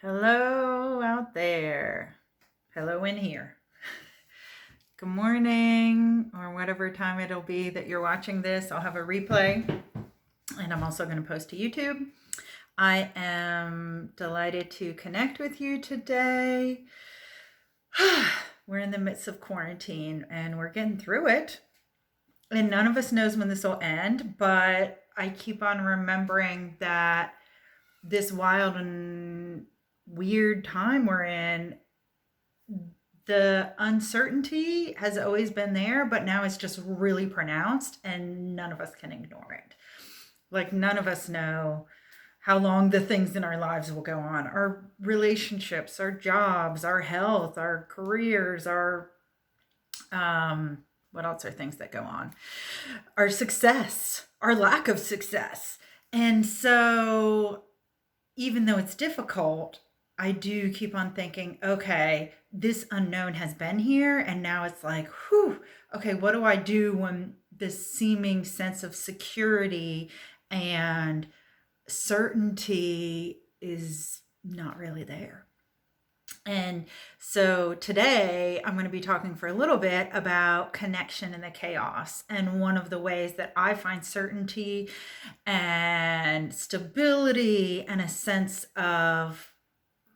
Hello out there. Hello in here. Good morning, or whatever time it'll be that you're watching this. I'll have a replay, and I'm also going to post to YouTube. I am delighted to connect with you today. We're in the midst of quarantine, and we're getting through it. And none of us knows when this will end, but I keep on remembering that this wild and weird time we're in, the uncertainty has always been there, but now it's just really pronounced and none of us can ignore it. Like, none of us know how long the things in our lives will go on. Our relationships, our jobs, our health, our careers, our, what else are things that go on? Our success, our lack of success. And so, even though it's difficult, I do keep on thinking, okay, this unknown has been here. And now it's like, whew, okay, what do I do when this seeming sense of security and certainty is not really there? And so today I'm going to be talking for a little bit about connection in the chaos. And one of the ways that I find certainty and stability and a sense of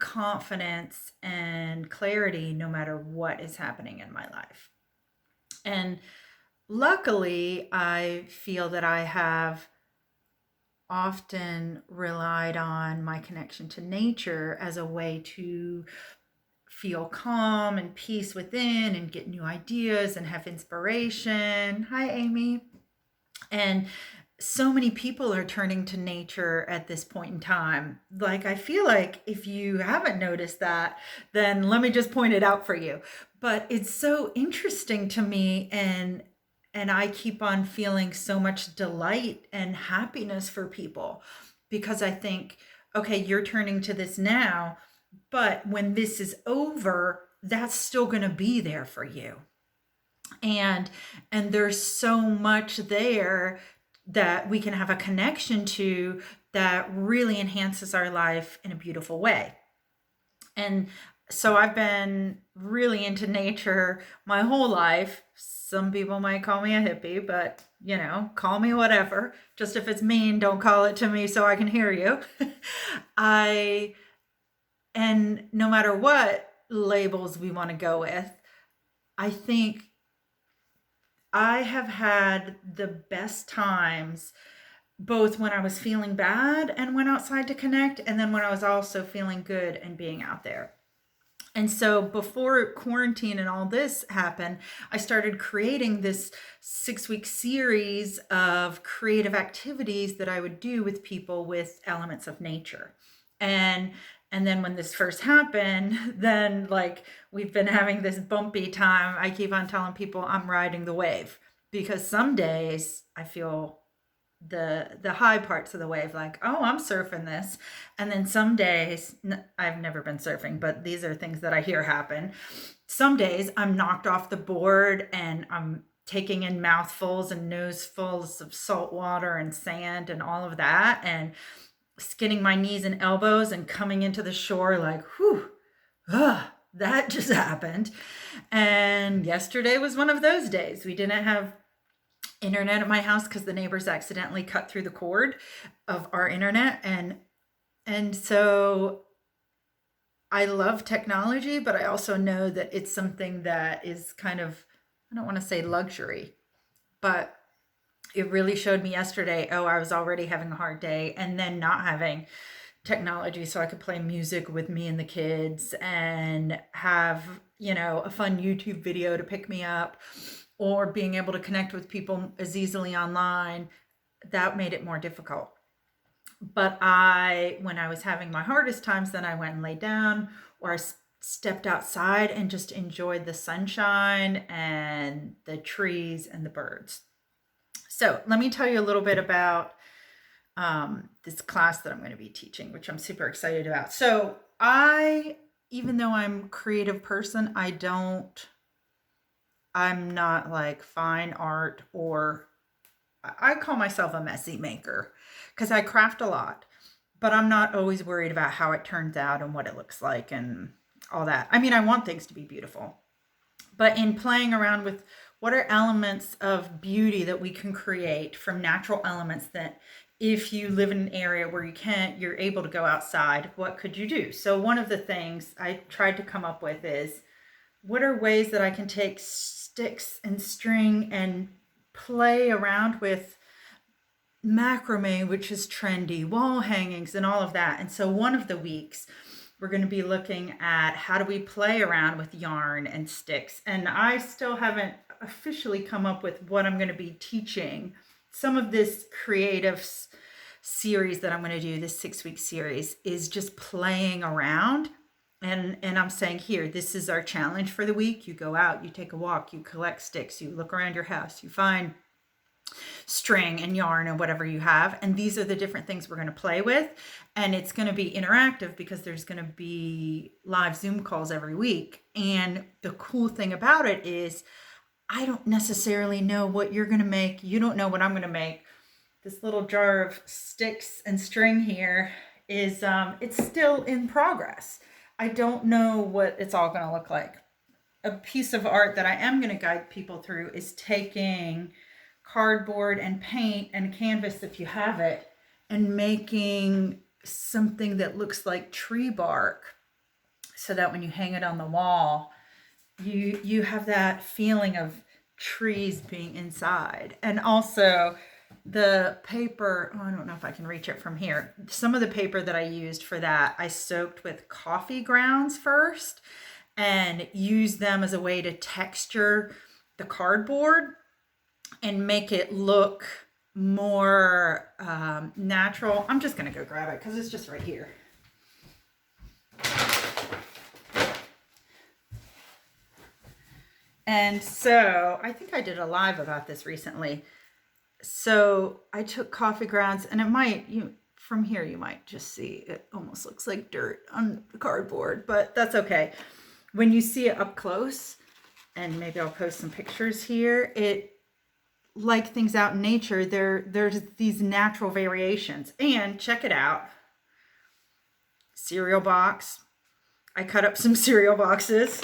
confidence and clarity no matter what is happening in my life. And luckily, I feel that I have often relied on my connection to nature as a way to feel calm and peace within and get new ideas and have inspiration. Hi, Amy. And so many people are turning to nature at this point in time. Like, I feel like if you haven't noticed that, then let me just point it out for you. But it's so interesting to me, and I keep on feeling so much delight and happiness for people because I think, okay, you're turning to this now, but when this is over, that's still going to be there for you. And there's so much there that we can have a connection to that really enhances our life in a beautiful way. And so I've been really into nature my whole life. Some people might call me a hippie, but call me whatever. Just if it's mean, don't call it to me so I can hear you. I and no matter what labels we want to go with, I think I have had the best times both when I was feeling bad and went outside to connect, and then when I was also feeling good and being out there. And so before quarantine and all this happened, I started creating this 6-week series of creative activities that I would do with people with elements of nature. And then when this first happened, then like we've been having this bumpy time. I keep on telling people I'm riding the wave because some days I feel the high parts of the wave, like, oh, I'm surfing this. And then some days, I've never been surfing, but these are things that I hear happen. Some days I'm knocked off the board and I'm taking in mouthfuls and nosefuls of salt water and sand and all of that, and skinning my knees and elbows and coming into the shore like, whew, that just happened. And yesterday was one of those days. We didn't have internet at my house because the neighbors accidentally cut through the cord of our internet, and so I love technology, but I also know that it's something that is kind of, I don't want to say luxury, but it really showed me yesterday, oh, I was already having a hard day, and then not having technology so I could play music with me and the kids and have, a fun YouTube video to pick me up, or being able to connect with people as easily online, that made it more difficult. But when I was having my hardest times, then I went and laid down, or I stepped outside and just enjoyed the sunshine and the trees and the birds. So let me tell you a little bit about this class that I'm going to be teaching, which I'm super excited about. So even though I'm a creative person, I'm not like fine art, or I call myself a messy maker because I craft a lot, but I'm not always worried about how it turns out and what it looks like and all that. I mean, I want things to be beautiful, but in playing around with what are elements of beauty that we can create from natural elements that if you live in an area where you're able to go outside, what could you do? So one of the things I tried to come up with is, what are ways that I can take sticks and string and play around with macrame, which is trendy, wall hangings, and all of that. And so one of the weeks, we're going to be looking at how do we play around with yarn and sticks. And I still haven't officially come up with what I'm going to be teaching. Some of this creative series that I'm going to do, this 6-week series, is just playing around. And I'm saying here, this is our challenge for the week. You go out, you take a walk, you collect sticks, you look around your house, you find string and yarn and whatever you have, and these are the different things we're going to play with. And it's going to be interactive because there's going to be live Zoom calls every week. And the cool thing about it is I don't necessarily know what you're going to make. You don't know what I'm going to make. This little jar of sticks and string here is it's still in progress. I don't know what it's all going to look like. A piece of art that I am going to guide people through is taking cardboard and paint and canvas, if you have it, and making something that looks like tree bark, so that when you hang it on the wall, you have that feeling of trees being inside. And also the paper, I don't know if I can reach it from here. Some of the paper that I used for that, I soaked with coffee grounds first and used them as a way to texture the cardboard and make it look more natural. I'm just going to go grab it because it's just right here. And so I think I did a live about this recently. So I took coffee grounds, and it might, from here you might just see it almost looks like dirt on the cardboard, but that's okay. When you see it up close, and maybe I'll post some pictures here, it, like things out in nature, there's these natural variations. And check it out. Cereal box. I cut up some cereal boxes.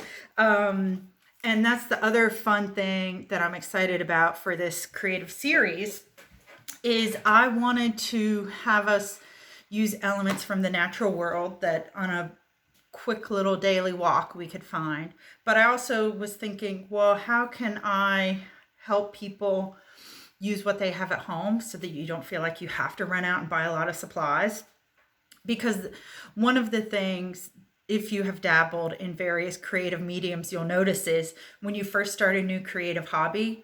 And that's the other fun thing that I'm excited about for this creative series is I wanted to have us use elements from the natural world that on a quick little daily walk we could find. But I also was thinking, well, how can I help people use what they have at home so that you don't feel like you have to run out and buy a lot of supplies? Because one of the things, if you have dabbled in various creative mediums, you'll notice is when you first start a new creative hobby,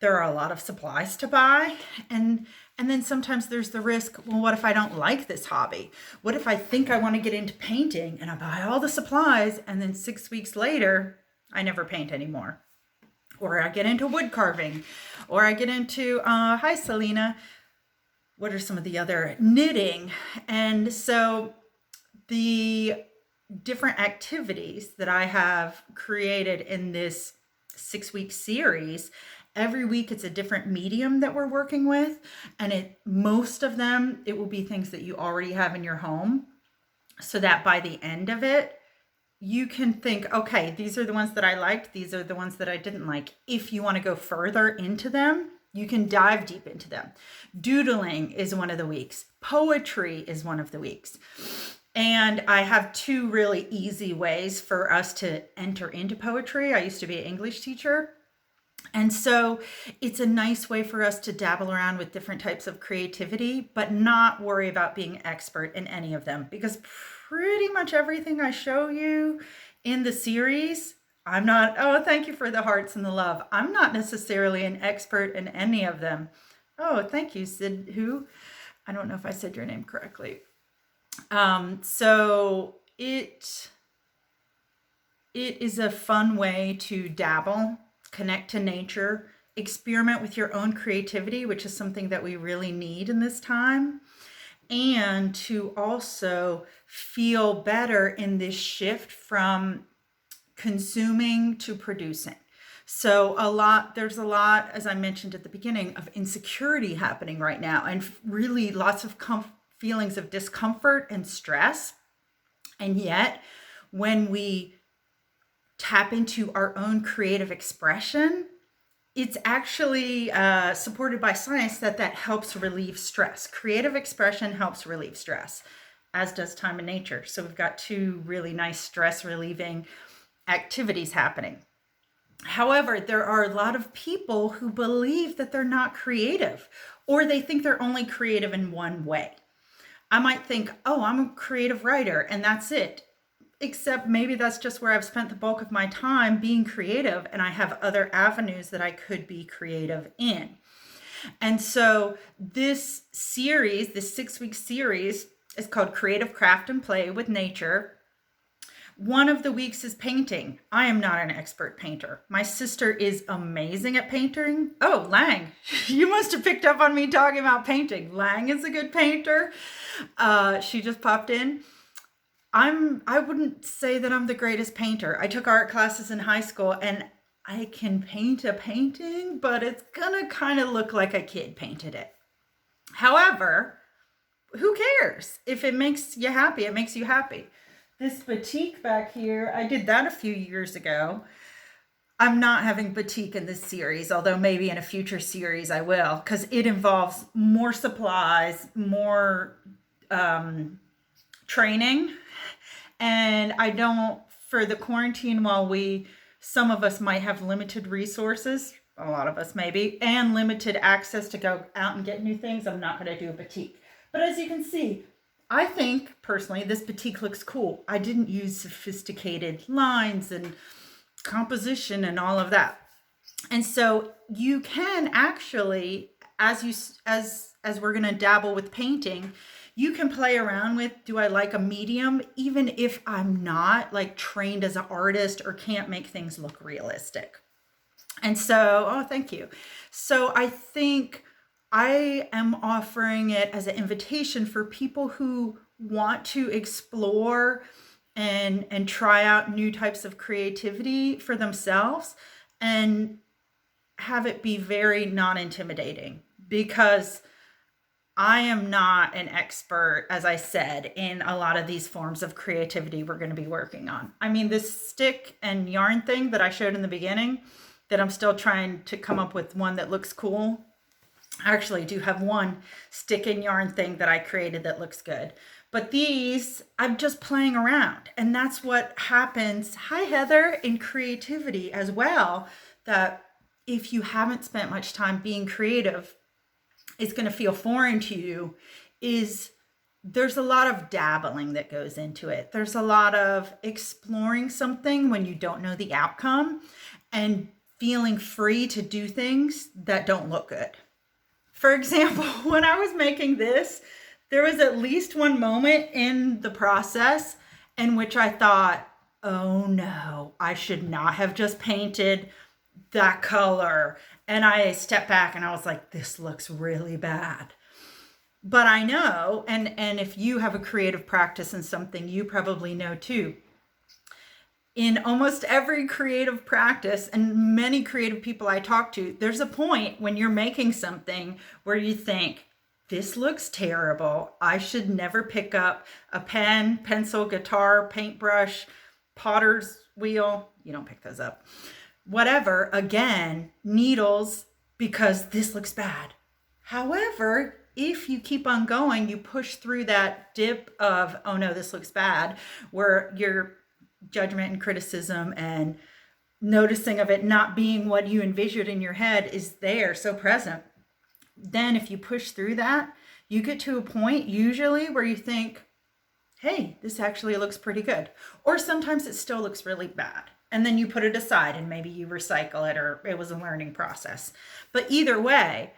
there are a lot of supplies to buy. And then sometimes there's the risk, well, what if I don't like this hobby? What if I think I want to get into painting and I buy all the supplies and then 6 weeks later, I never paint anymore? Or I get into wood carving, or I get into, hi Selena, what are some of the other, knitting. And so the different activities that I have created in this 6-week series, every week it's a different medium that we're working with. And most of them, it will be things that you already have in your home, so that by the end of it, you can think, okay, these are the ones that I liked. These are the ones that I didn't like. If you want to go further into them, you can dive deep into them. Doodling is one of the weeks. Poetry is one of the weeks. And I have 2 really easy ways for us to enter into poetry. I used to be an English teacher. And so it's a nice way for us to dabble around with different types of creativity, but not worry about being expert in any of them. Because pretty much everything I show you in the series, I'm not, oh, thank you for the hearts and the love. I'm not necessarily an expert in any of them. Oh, thank you, Sid, who? I don't know if I said your name correctly. So it is a fun way to dabble, connect to nature, experiment with your own creativity, which is something that we really need in this time, and to also feel better in this shift from consuming to producing. So there's a lot, as I mentioned at the beginning, of insecurity happening right now, and really lots of feelings of discomfort and stress. And yet, when we tap into our own creative expression, it's actually supported by science that helps relieve stress. Creative expression helps relieve stress, as does time in nature. So we've got two really nice stress relieving activities happening. However, there are a lot of people who believe that they're not creative, or they think they're only creative in one way. I might think, oh, I'm a creative writer and that's it. Except maybe that's just where I've spent the bulk of my time being creative, and I have other avenues that I could be creative in. And so this series, this 6-week series, is called Creative Craft and Play with Nature. One of the weeks is painting. I am not an expert painter. My sister is amazing at painting. Oh, Lang, you must have picked up on me talking about painting. Lang is a good painter. She just popped in. I wouldn't say that I'm the greatest painter. I took art classes in high school and I can paint a painting, but it's gonna kind of look like a kid painted it. However, who cares? If it makes you happy, it makes you happy. This batik back here, I did that a few years ago. I'm not having batik in this series, although maybe in a future series I will, because it involves more supplies, more training. And I don't, for the quarantine, while some of us might have limited resources, a lot of us maybe, and limited access to go out and get new things, I'm not going to do a batik. But as you can see, I think personally this batik looks cool. I didn't use sophisticated lines and composition and all of that. And so you can actually, as we're going to dabble with painting, you can play around with, do I like a medium, even if I'm not like trained as an artist or can't make things look realistic. And so, oh, thank you. So I think I am offering it as an invitation for people who want to explore and try out new types of creativity for themselves and have it be very non-intimidating, because I am not an expert, as I said, in a lot of these forms of creativity we're going to be working on. I mean, this stick and yarn thing that I showed in the beginning, that I'm still trying to come up with one that looks cool. I actually do have one stick and yarn thing that I created that looks good. But these, I'm just playing around. And that's what happens, hi Heather, in creativity as well, that if you haven't spent much time being creative, it's going to feel foreign to you. There's a lot of dabbling that goes into it. There's a lot of exploring something when you don't know the outcome and feeling free to do things that don't look good. For example, when I was making this, there was at least one moment in the process in which I thought, oh no, I should not have just painted that color. And I stepped back and I was like, this looks really bad. But I know, and if you have a creative practice in something, you probably know too. In almost every creative practice, and many creative people I talk to, there's a point when you're making something where you think, this looks terrible. I should never pick up a pen, pencil, guitar, paintbrush, potter's wheel. You don't pick those up. Whatever, again, needles, because this looks bad. However, if you keep on going, you push through that dip of, oh no, this looks bad, where your judgment and criticism and noticing of it not being what you envisioned in your head is there, so present. Then if you push through that, you get to a point usually where you think, hey, this actually looks pretty good. Or sometimes it still looks really bad. And then you put it aside and maybe you recycle it, or it was a learning process. But either way,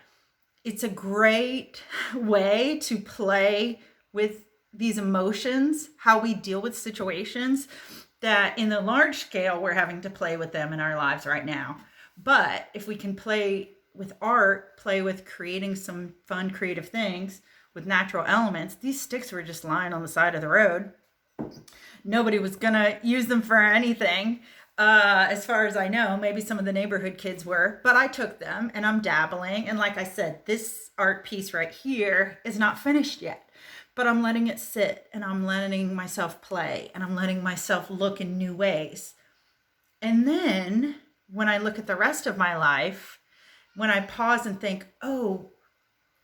it's a great way to play with these emotions, how we deal with situations that in the large scale, we're having to play with them in our lives right now. But if we can play with art, play with creating some fun, creative things with natural elements, these sticks were just lying on the side of the road. Nobody was gonna use them for anything. As far as I know, maybe some of the neighborhood kids were, but I took them and I'm dabbling. And like I said, this art piece right here is not finished yet, but I'm letting it sit and I'm letting myself play and I'm letting myself look in new ways. And then when I look at the rest of my life, when I pause and think, oh,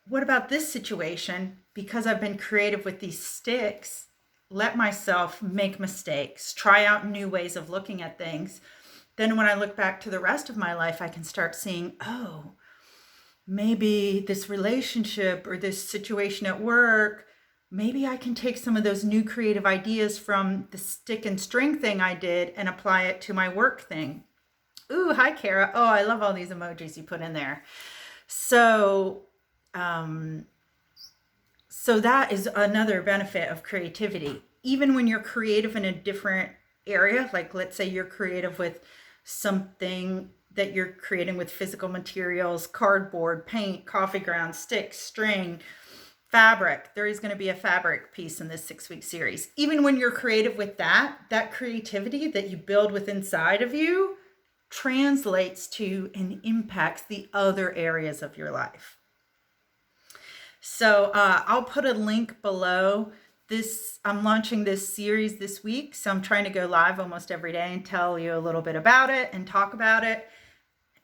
what about this situation? Because I've been creative with these sticks, let myself make mistakes, try out new ways of looking at things. Then when I look back to the rest of my life, I can start seeing, oh, maybe this relationship or this situation at work, maybe I can take some of those new creative ideas from the stick and string thing I did and apply it to my work thing. Ooh, hi, Kara. Oh, I love all these emojis you put in there. So, so that is another benefit of creativity. Even when you're creative in a different area, like let's say you're creative with something that you're creating with physical materials, cardboard, paint, coffee grounds, sticks, string, fabric. There is going to be a fabric piece in this 6-week series. Even when you're creative with that creativity that you build with inside of you translates to and impacts the other areas of your life. So I'll put a link below this. I'm launching this series this week, so I'm trying to go live almost every day and tell you a little bit about it and talk about it.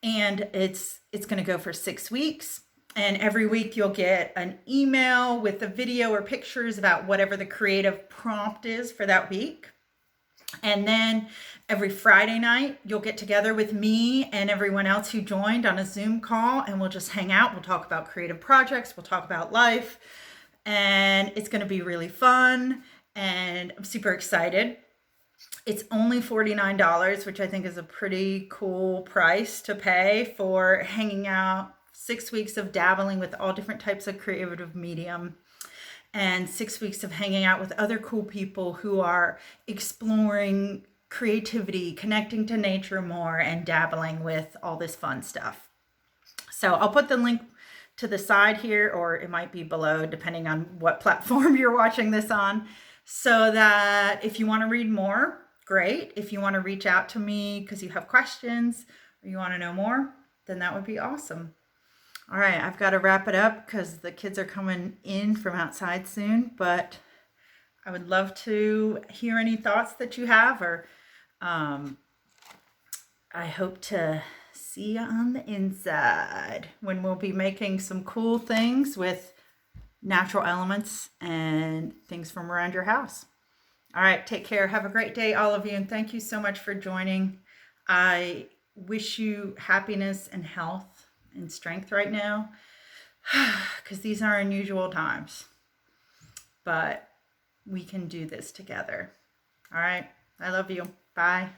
And it's going to go for 6 weeks. And every week you'll get an email with a video or pictures about whatever the creative prompt is for that week. And then every Friday night, you'll get together with me and everyone else who joined on a Zoom call, and we'll just hang out. We'll talk about creative projects. We'll talk about life. And it's going to be really fun. And I'm super excited. It's only $49, which I think is a pretty cool price to pay for hanging out 6 weeks of dabbling with all different types of creative medium and 6 weeks of hanging out with other cool people who are exploring creativity, connecting to nature more, and dabbling with all this fun stuff. So I'll put the link to the side here, or it might be below, depending on what platform you're watching this on, so that if you want to read more, great. If you want to reach out to me because you have questions or you want to know more, then that would be awesome. All right, I've got to wrap it up because the kids are coming in from outside soon, but I would love to hear any thoughts that you have, or I hope to see you on the inside when we'll be making some cool things with natural elements and things from around your house. All right, take care. Have a great day, all of you, and thank you so much for joining. I wish you happiness and health and strength right now, because these are unusual times, but we can do this together. All right, I love you. Bye.